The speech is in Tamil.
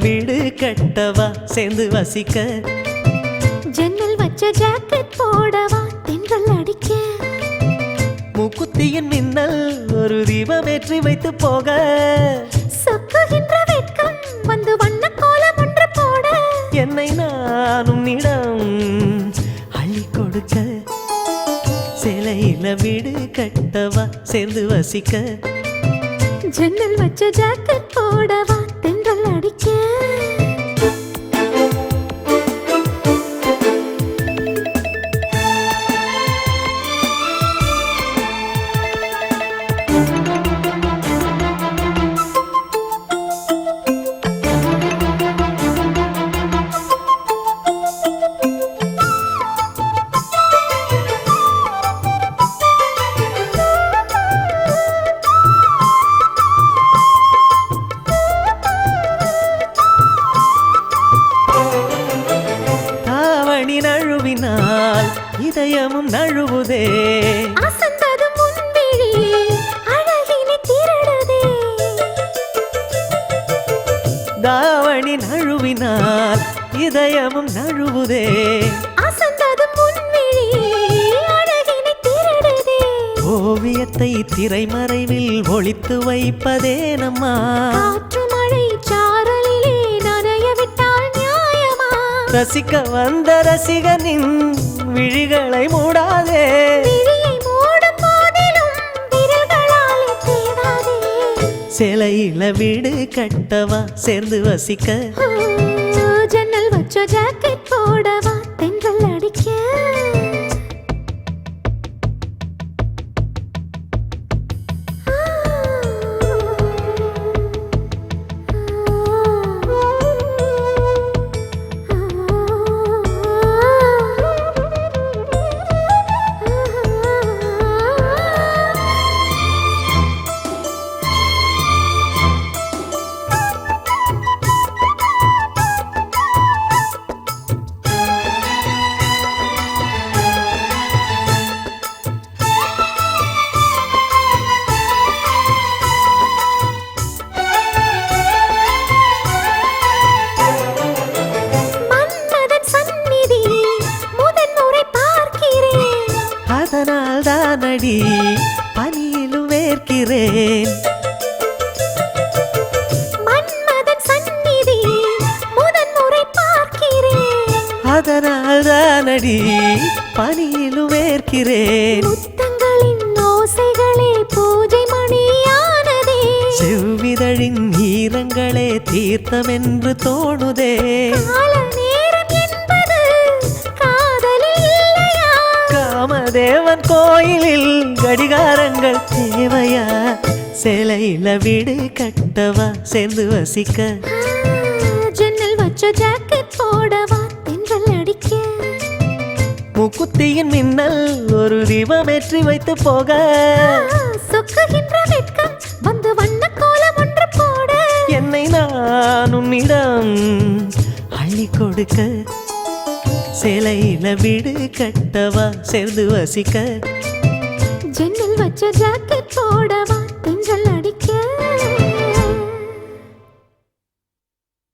வீடு கட்டவா சேர்ந்து வசிக்க ஜன்னல் வச்ச ஜாக்கெட் போடவா தென்றல் அடிக்க மூக்குத்தியின் மின்னல் ஒரு தீபம் ஏற்றி வைத்து போக சொக்குகின்ற வெட்கம் வந்து வண்ண கோலம் ஒன்று போட என்னை நானும் இடம் அள்ளி கொடுக்க சேலையில வீடு கட்டவா சேர்ந்து வசிக்க ஜன்னல் வச்ச ஜாக்கெட் போடவா தென்றல் அடிக்க நழுவினால் இதயமும் நழுவுதே அசந்தது முன்விழி அழகினை திருடுதே தாவணி நழுவினால் இதயமும் நழுவுதே அசந்தது முன்விழி அழகினை திருடுதே ஓவியத்தை திரைமறைவில் ஒளித்து வைப்பதே நம்மா காற்று மழை சாரலிலே நனைய விட்டால் நியாயமா ரசிக்க வந்த ரசிகனின் விழிகளை மூடாதே விழியை மூடும் போதிலும் விரல்களாலே தேடாதே சேலையில வீடு கட்டவா சேர்ந்து வசிக்க ஜன்னல் வச்ச ஜாக்கெட் போடவா தென்றல் அடிக்க அதனால் தானடி பனியிலும் வேர்க்கிறேன் மன்மதன் சந்நிதி முதன் முறை பார்க்கிறேன் அதனால் தானடி பனியிலும் வேர்க்கிறேன் முத்தங்களின் ஓசைகளே பூஜை மணியானதே செவ்விதழின் ஈரங்களே தீர்த்தமென்று தோணுதே கால நேரம் என்பது காதலில் இல்லையா காமதேவன் கோயிலில் கடிகாரங்கள் தேவையா சேலையில வீடு கட்டவா சேர்ந்து வசிக்க ஜன்னல் வச்ச ஜாக்கெட் போடவா தென்றல் அடிக்க மூக்குத்தியின் மின்னல் ஒரு தீபம் ஏற்றி வைத்து போக சொக்குகின்ற வெட்கம் வந்து வண்ண கோலம் ஒன்று போட என்னை நான் உன்னிடம் அள்ளி கொடுக்க சேலையில வீடு கட்டவா சேர்ந்து வசிக்க ஜன்னல் வச்ச ஜாக்கெட் போடவா தென்றல்